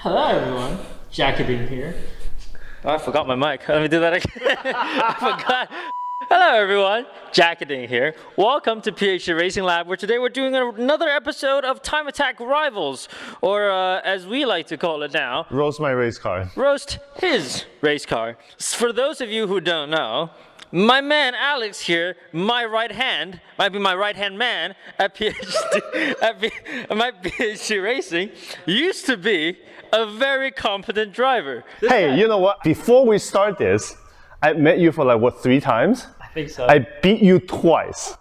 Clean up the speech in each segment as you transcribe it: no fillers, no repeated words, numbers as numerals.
Hello everyone, Jacketing here. Oh, I forgot my mic. Let me do that again. I forgot. Hello everyone, Jacketing here. Welcome to PhD Racing Lab, where today we're doing another episode of Time Attack Rivals, or as we like to call it now, Roast my race car. Roast his race car. For those of you who don't know, my man Alex here, my right hand, might be my right hand man at PhD, my PhD Racing, used to be a very competent driver. Hey, you know what? Before we start this, I met you for like, 3 times? I think so. I beat you twice.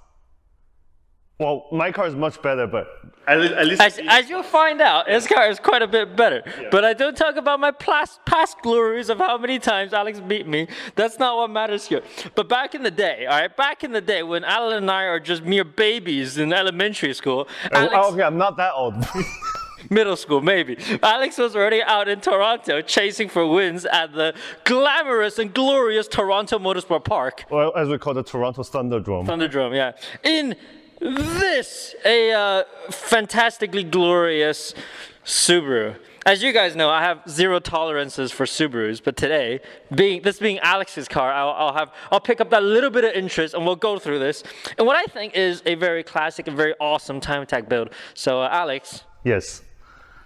Well, my car is much better, but at least as you'll find out, his car is quite a bit better. Yeah. But I don't talk about my past glories of how many times Alex beat me. That's not what matters here. But back in the day, all right, back in the day when Alan and I are just mere babies in elementary school. Alex, okay, I'm not that old. Middle school, maybe. Alex was already out in Toronto chasing for wins at the glamorous and glorious Toronto Motorsport Park. Or as we call the Toronto Thunderdome. Thunderdome, yeah. In this, a fantastically glorious Subaru. As you guys know, I have zero tolerances for Subarus, but today, this being Alex's car, I'll pick up that little bit of interest and we'll go through this. And what I think is a very classic and very awesome time attack build. So, Alex. Yes.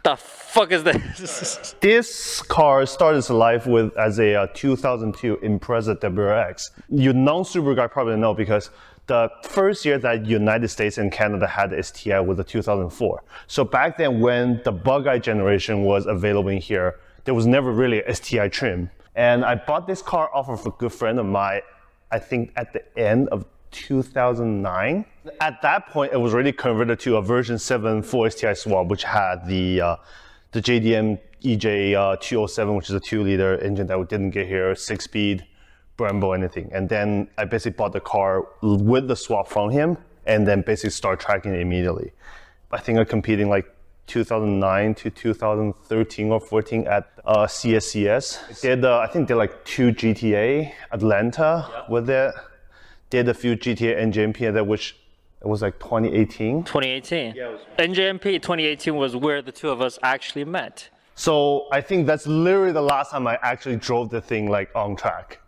The fuck is this? This car started its life as a 2002 Impreza WRX. You non-Subaru guy probably know because the first year that United States and Canada had the STI was the 2004. So back then when the Bugeye generation was available in here, there was never really a STI trim. And I bought this car off of a good friend of mine, I think at the end of 2009. At that point, it was already converted to a version 7 full STI swap, which had the JDM EJ 207, which is a 2-liter engine that we didn't get here, 6-speed, Brembo, anything. And then I basically bought the car with the swap from him, and then basically start tracking it immediately. I think I competed like 2009 to 2013 or 14 at CSCS. I think did like 2 GTA Atlanta with it. Did a few GTA NJMP at that, which it was like 2018. 2018. Yeah, NJMP 2018 was where the two of us actually met. So I think that's literally the last time I actually drove the thing like on track.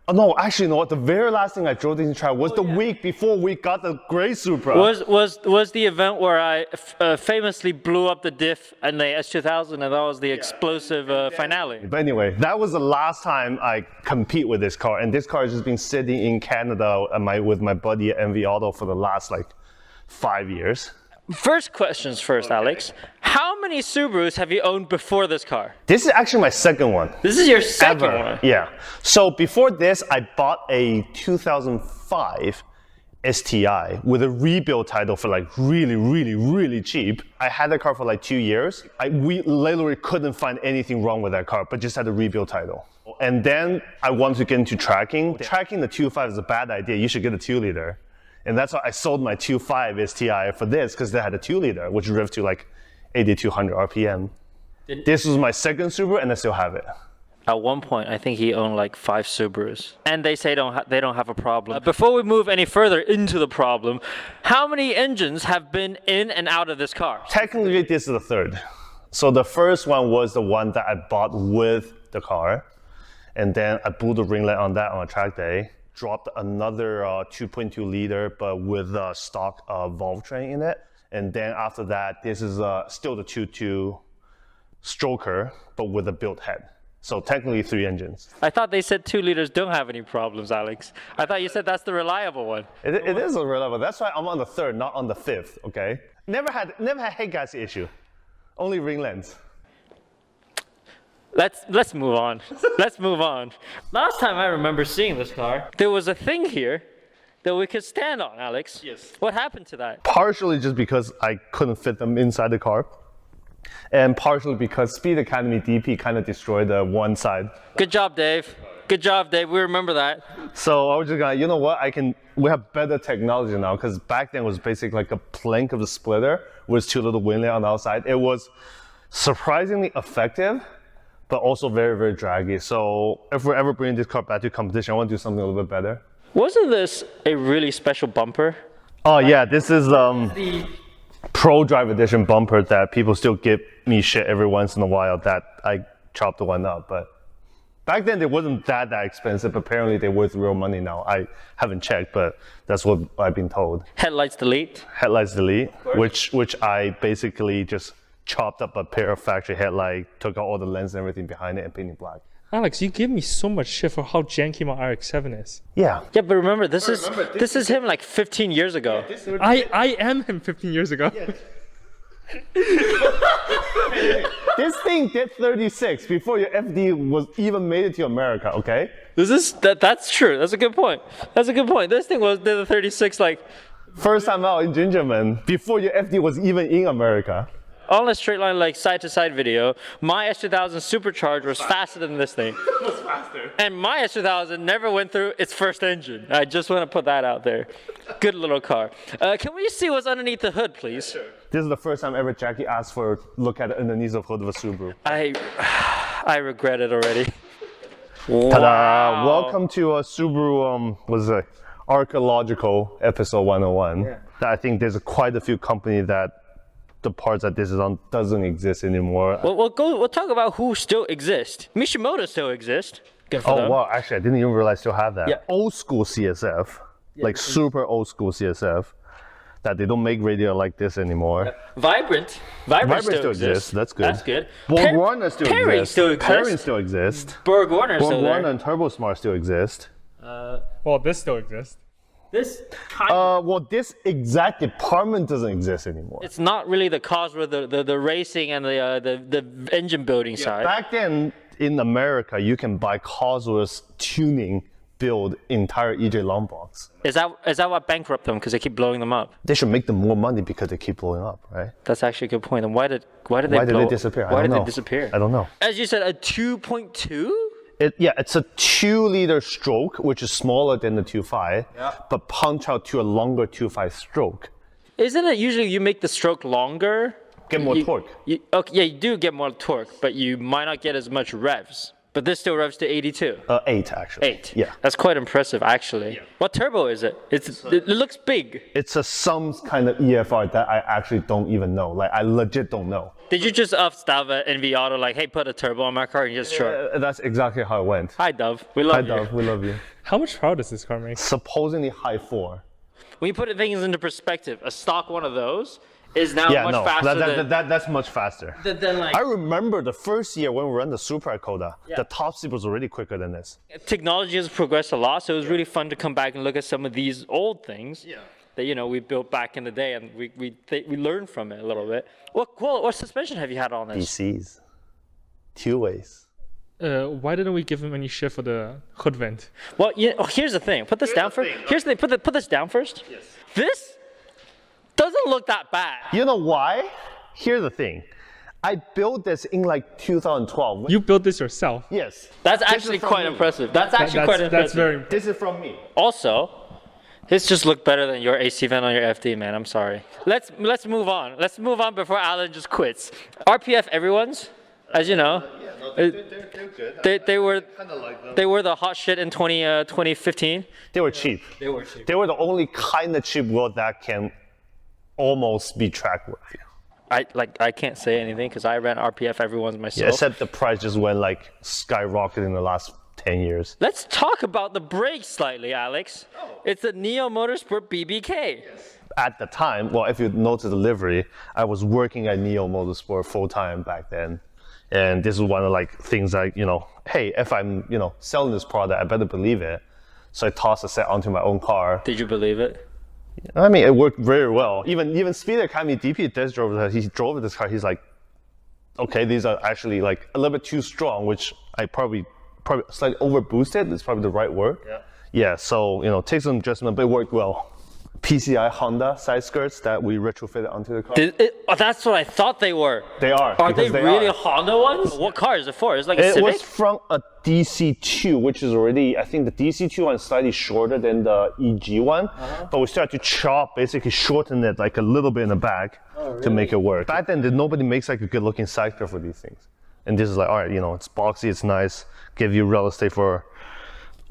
Oh, no, actually, you know what? The very last thing I drove this track was week before we got the gray Supra. Was the event where I famously blew up the diff in the S2000, and that was the explosive finale. But anyway, that was the last time I compete with this car, and this car has just been sitting in Canada with my buddy at MV Auto for the last 5 years. First questions first, okay. Alex. How many Subarus have you owned before this car? This is actually my second one. This is your second one? Yeah. So before this, I bought a 2005 STI with a rebuild title for really, really, really cheap. I had that car for 2 years. We literally couldn't find anything wrong with that car, but just had a rebuild title. And then I wanted to get into tracking. Tracking the 2.5 is a bad idea. You should get a 2-liter. And that's why I sold my 2.5 STI for this, because they had a 2-liter, which revved to 8,200 RPM. This was my second Subaru, and I still have it. At one point, I think he owned 5 Subarus. And they say they don't have a problem. Before we move any further into the problem, how many engines have been in and out of this car? Technically, this is the third. So the first one was the one that I bought with the car. And then I blew the ringlet on that on a track day. Dropped another 2.2 liter, but with a stock valve train in it. And then after that, this is still the 2.2 stroker, but with a built head. So technically 3 engines. I thought they said 2 liters don't have any problems, Alex. I thought you said that's the reliable one. It is a reliable. That's why I'm on the 3rd, not on the 5th, okay? Never had head gasket issue. Only ring lens. Let's move on. Let's move on. Last time I remember seeing this car, there was a thing here that we could stand on, Alex. Yes. What happened to that? Partially just because I couldn't fit them inside the car. And partially because Speed Academy DP kind of destroyed the one side. Good job, Dave. Good job, Dave. We remember that. So I was just going, you know what? We have better technology now, because back then it was basically like a plank of the splitter with 2 little winglet on the outside. It was surprisingly effective, but also very, very draggy. So if we're ever bringing this car back to competition, I want to do something a little bit better. Wasn't this a really special bumper? Oh yeah, this is Pro Drive Edition bumper that people still give me shit every once in a while that I chopped one up. But back then, they wasn't that expensive. Apparently, they're worth real money now. I haven't checked, but that's what I've been told. Headlights delete. Headlights delete, which I basically just chopped up a pair of factory headlight, took out all the lens and everything behind it, and painted black. Alex, you give me so much shit for how janky my RX-7 is. Yeah. Yeah, but remember, this is him like 15 years ago. I am him 15 years ago. This thing did 36 before your FD was even made it to America, okay? That's true. That's a good point. This thing did the 36 like First time out in Gingerman, before your FD was even in America. on a straight line, like side to side video. My S2000 supercharged was faster than this thing. It was faster. And my S2000 never went through its first engine. I just want to put that out there. Good little car. Can we see what's underneath the hood, please? Sure. This is the first time ever Jackie asked for a look at the underneath of hood of a Subaru. I regret it already. Ta-da! Wow. Welcome to a Subaru, archaeological episode 101. Yeah. I think there's quite a few companies that the parts that this is on doesn't exist anymore. We'll talk about who still exists. Mishimoto still exists. Good for them. Wow, actually I didn't even realize still have that. Yeah. Old school CSF, like super old school CSF, that they don't make radio like this anymore. Vibrant still exists. That's good. That's good. Borg Warner still Pairing exists. still exists. Pairing still exists. Borg Warner still Borg there. Warner and TurboSmart still exist. Well, this still exists. This kind Well, this exact department doesn't exist anymore. it's not really the cause with the racing and the engine building side. Back then in America, you can buy Cosworth's tuning build entire EJ long box. Is that what bankrupt them because they keep blowing them up? They should make them more money because they keep blowing up, right? That's actually a good point. And why did Why they did they disappear? Why I don't did know. they disappear? I don't know. As you said, a 2.2. It's a 2-liter stroke, which is smaller than the 2.5, but punch out to a longer 2.5 stroke. Isn't it usually you make the stroke longer? Get more torque. Okay, you do get more torque, but you might not get as much revs. But this still revs to 82. 8 actually. 8. Yeah. That's quite impressive, actually. Yeah. What turbo is it? It looks big. It's some kind of EFR that I actually don't even know. Like I legit don't know. Did you just up Stava and Auto like, hey, put a turbo on my car and just short? That's exactly how it went. Hi, Dove. We love you. Hi, Dove. We love you. How much power does this car make? Supposedly high 4. When you put things into perspective, a stock one of those is now much faster that's much faster. than like I remember the first year when we ran the Super Coda, the top speed was already quicker than this. technology has progressed a lot, so it was really fun to come back and look at some of these old things that we built back in the day, and we learned from it a little bit. What suspension have you had on this? DCs, 2-ways. Why didn't we give him any shit for the hood vent? Well, here's the thing. Put this down first. Here's the thing. Put this down first. Yes. This doesn't look that bad. You know why? Here's the thing. I built this in like 2012. You built this yourself. Yes. That's actually quite impressive. That's actually quite impressive. That's very impressive. This is from me. Also, this just looked better than your AC vent on your FD, man. I'm sorry. Let's move on. Let's move on before Alan just quits. RPF everyone's, as you know. They're good. They were Kinda like them. they were the hot shit in 2015. They were cheap. They were cheap. They were the only kind of cheap wheel that can almost be track worthy. I can't say anything because I ran RPF everyone's myself. Yeah, except the price just went like skyrocketed in the last 10 years. Let's talk about the brakes slightly, Alex. It's a Neo Motorsport BBK. Yes. At the time, well, if you notice the livery, I was working at Neo Motorsport full time back then. And this is one of like things like, hey, if I'm, selling this product, I better believe it. So I tossed a set onto my own car. Did you believe it? I mean, it worked very well. Even Speed Academy DP test drove, he drove this car. He's like, okay, these are actually like a little bit too strong, which I probably slightly over boosted. It's probably the right word. Yeah. So take some adjustment, but it worked well. PCI Honda side skirts that we retrofitted onto the car. That's what I thought they were. They are. Are they really are. Honda ones? What car is it for? It's like a It Civic? was from a DC2, which is already, I think the DC2 one is slightly shorter than the EG one, but we started to chop, basically shorten it like a little bit in the back to make it work. Back then, nobody makes like a good looking sidecar for these things. And this is like, all right, it's boxy, it's nice, give you real estate for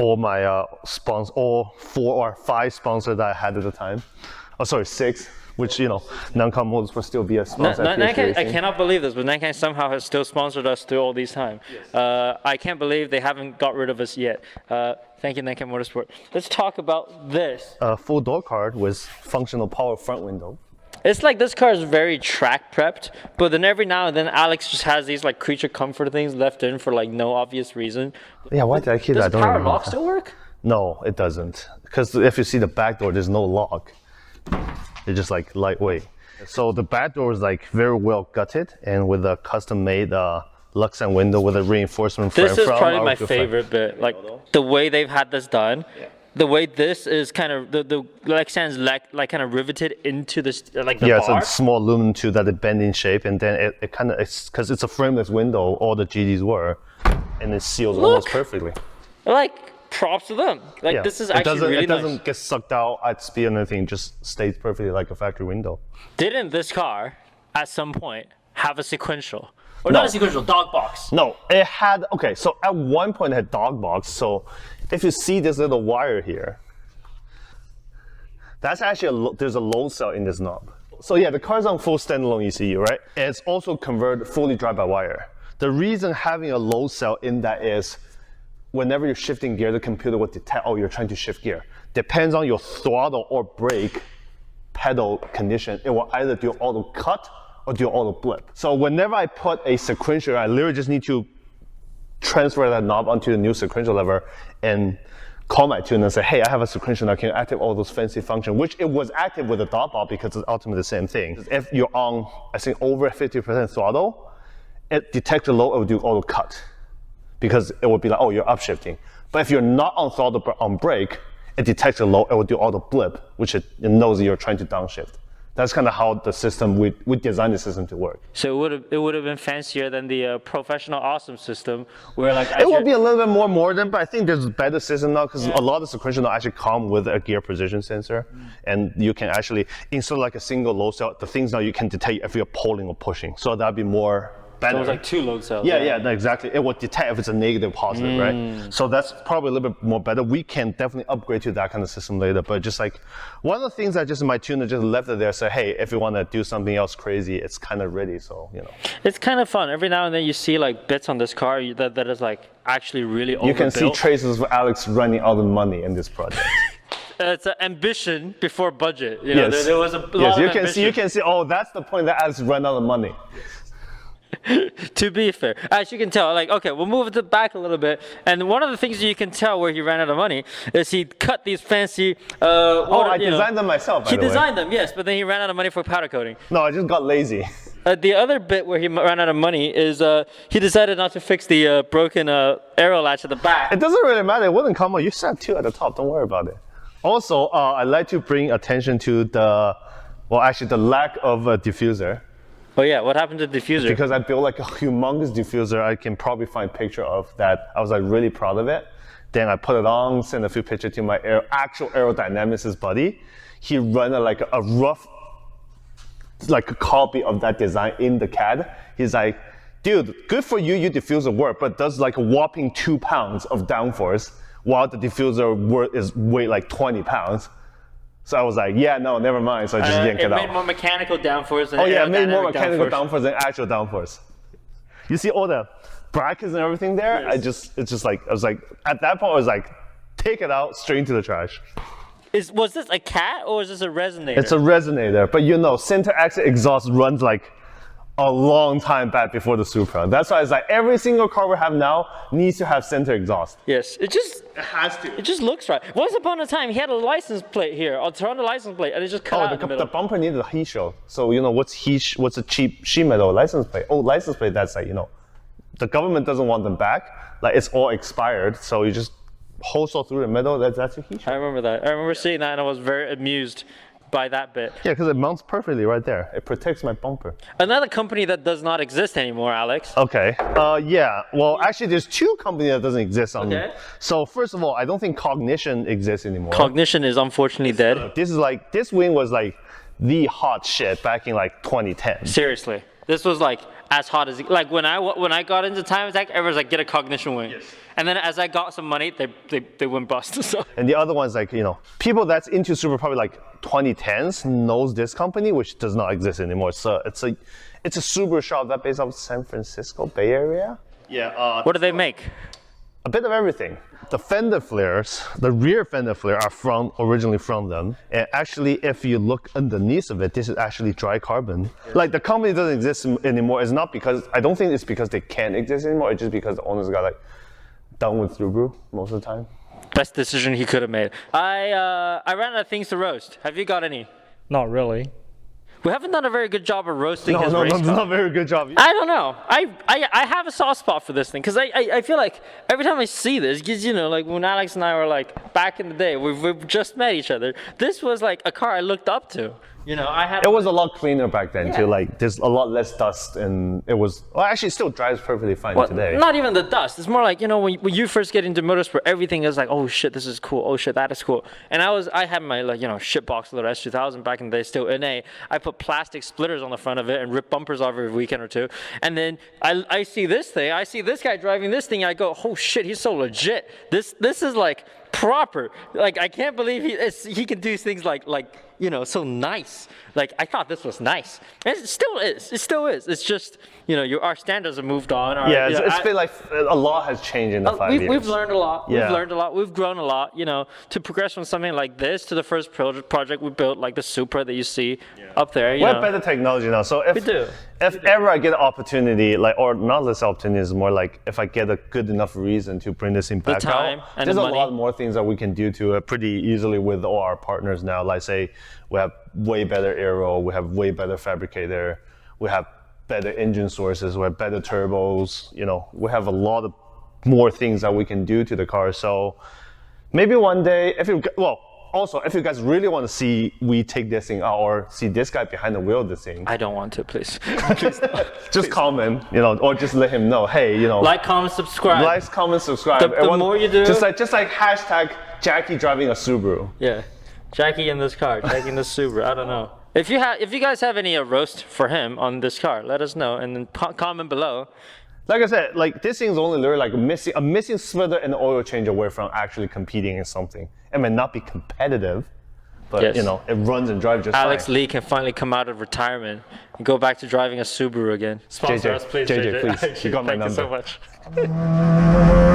all my all 4 or 5 sponsors that I had at the time. Oh, sorry, 6. which Nankang Motors will still be a sponsor. at PHP Nankai, I Racing. cannot believe this, but Nankai somehow has still sponsored us through all these time. I can't believe they haven't got rid of us yet. Thank you, Nankai Motorsport. Let's talk about this. A full door card with functional power front window. It's like this car is very track prepped, but then every now and then Alex just has these like creature comfort things left in for like no obvious reason. Yeah, why did I keep Does that? I the don't power remember. lock still work? No, it doesn't. Because if you see the back door, there's no lock. It's just like lightweight. So the back door is like very well gutted and with a custom made Luxan window with a reinforcement frame. This is from probably our my good favorite bit. Like the way they've had this done. The way this is kind of the Lexan's like kind of riveted into this like the Yeah, bar. it's a small aluminum tube that it bend in shape, and then it kind of, it's because it's a frameless window, all the GDs were, and it seals almost perfectly. Like props to them. Like Yeah. this is it actually doesn't, really It doesn't nice. get sucked out at speed or anything, it just stays perfectly like a factory window. Didn't this car at some point have a sequential? Or No. not a sequential, dog box. No, it had, okay, so at one point it had dog box, so if you see this little wire here, that's actually, there's a load cell in this knob. So yeah, the car's on full standalone ECU, right? And it's also converted fully drive-by-wire. The reason having a load cell in that is whenever you're shifting gear, the computer will detect, oh, you're trying to shift gear. Depends on your throttle or brake pedal condition, it will either do auto cut or do auto blip. So whenever I put a sequential, I literally just need to transfer that knob onto the new sequential lever and call my tuner and say, hey, I have a sequential now, can you activate all those fancy functions, which it was active with the dot bar because it's ultimately the same thing. If you're on, I think, over 50% throttle, it detects the low, it will do auto cut because it will be like, oh, you're upshifting. But if you're not on throttle but on brake, it detects the low, it will do auto blip, which it knows that you're trying to downshift. That's kind of how the system, we designed the system to work. So it would have been fancier than the professional awesome system where like It will be a little bit more modern, but I think there's a better system now because a lot of the sequential now actually come with a gear position sensor, and you can actually, instead of like a single load cell, the things now you can detect if you're pulling or pushing. So that'd be more better. So it was like two load cells. Yeah, no, exactly. It will detect if it's a negative, positive, right? So that's probably a little bit more better. We can definitely upgrade to that kind of system later, but just like one of the things that just my tuner just left it there, say, hey, if you want to do something else crazy, it's kind of ready. So It's kind of fun. Every now and then you see like bits on this car that is like actually really overbuilt. you can see traces of Alex running out of money in this project. It's an ambition before budget. You know, there was a lot yes, of you can ambition. see. You can see. Oh, that's the point that Alex ran out of money. To be fair, as you can tell, like, okay, we'll move it back a little bit. And one of the things you can tell where he ran out of money is he cut these fancy. I designed them myself. By He the way. designed them, yes, but then he ran out of money for powder coating. No, I just got lazy. The other bit where he ran out of money is he decided not to fix the broken aero latch at the back. It doesn't really matter. It wouldn't come out. You set two at the top. Don't worry about it. Also, I'd like to bring attention to the lack of a diffuser. Oh yeah, what happened to the diffuser? Because I built like a humongous diffuser. I can probably find a picture of that. I was like really proud of it. Then I put it on, sent a few pictures to my actual aerodynamicist buddy. He ran a rough, like a copy of that design in the CAD. He's like, dude, good for you, your diffuser work, but does like a whopping 2 pounds of downforce while the diffuser is weight like 20 pounds. So I was like, yeah, no, never mind. So I just yanked it out. It made more mechanical downforce than it made more aerodynamic mechanical downforce. downforce than actual downforce. You see all the brackets and everything there? Yes. It's just like, I was like, at that point, I was like, take it out, straight into the trash. Was this a cat or is this a resonator? It's a resonator, but center axle exhaust runs like a long time back before the Supra. That's why it's like every single car we have now needs to have center exhaust. Yes, it has to. It just looks right. Once upon a time, he had a license plate here, a Toronto license plate, and it just cut out in the middle. The bumper needed a heat shield. So what's a cheap sheet metal license plate? Oh, license plate. That's like the government doesn't want them back. Like it's all expired, so you just hose all through the middle. That's your heat shield. I remember that. I remember seeing that, and I was very amused by that bit. Yeah, because it mounts perfectly right there. It protects my bumper. Another company that does not exist anymore, Alex. Okay. Yeah. Well, actually, there's two companies that doesn't exist on. Okay. So first of all, I don't think Cognition exists anymore. Cognition is unfortunately dead. This wing was like the hot shit back in like 2010. Seriously, this was like as hot as like when I got into time attack, everyone's like get a Cognition wing. Yes. And then as I got some money, they went bust. So. And the other one's like people that's into Super probably like 2010s knows this company, which does not exist anymore. So it's a Subaru shop that's based out of San Francisco Bay Area. Yeah. What do they make? A bit of everything. The fender flares, the rear fender flare are originally from them. And actually, if you look underneath of it, this is actually dry carbon. Like the company doesn't exist anymore. It's not because, I don't think it's because they can't exist anymore. It's just because the owners got like done with Subaru most of the time. Best decision he could have made. I ran out of things to roast. Have you got any? Not really. We haven't done a very good job of roasting his No, race car. not a very good job. I don't know. I have a soft spot for this thing because I feel like every time I see this, because like when Alex and I were like back in the day, we've just met each other. This was like a car I looked up to. It was a lot cleaner back then too. Like there's a lot less dust, and it was actually it still drives perfectly fine today. Not even the dust. It's more like when you first get into motorsport, everything is like, oh shit, this is cool. Oh shit, that is cool. And I had my shitbox little S2000 back in the day, still NA. I put plastic splitters on the front of it and rip bumpers off every weekend or two. And then I see this thing. I see this guy driving this thing. I go, oh shit, he's so legit. This is like proper. Like I can't believe he can do things like so nice. Like I thought this was nice. And it still is. It still is. It's just our standards have moved on. It's been like a lot has changed in the 5 years. We've learned a lot. Yeah. We've learned a lot. We've grown a lot. To progress from something like this to the first project we built, like the Supra that you see up there. We have better technology now. So if ever I get an opportunity, or not this opportunity, is more like if I get a good enough reason to bring this thing back out, there's a lot more things that we can do to it pretty easily with all our partners now. Like say we have way better aero, we have way better fabricator, we have better engine sources, we have better turbos. We have a lot of more things that we can do to the car. So maybe one day, if you guys really want to see we take this thing out or see this guy behind the wheel of this thing, I don't want to, please. just comment, or just let him know, hey, like, comment, subscribe. Like, comment, subscribe. The more you do, just like hashtag Jackie driving a Subaru. Yeah, Jackie in this car, Jackie in this Subaru. I don't know. If you guys have any roast for him on this car, let us know and then comment below. Like I said, this thing's only literally like a missing splitter and oil change away from actually competing in something. It may not be competitive, but it runs and drives just Alex fine. Lee can finally come out of retirement and go back to driving a Subaru again. Sponsor us, please, JJ, please. You got my number. Thank you so much.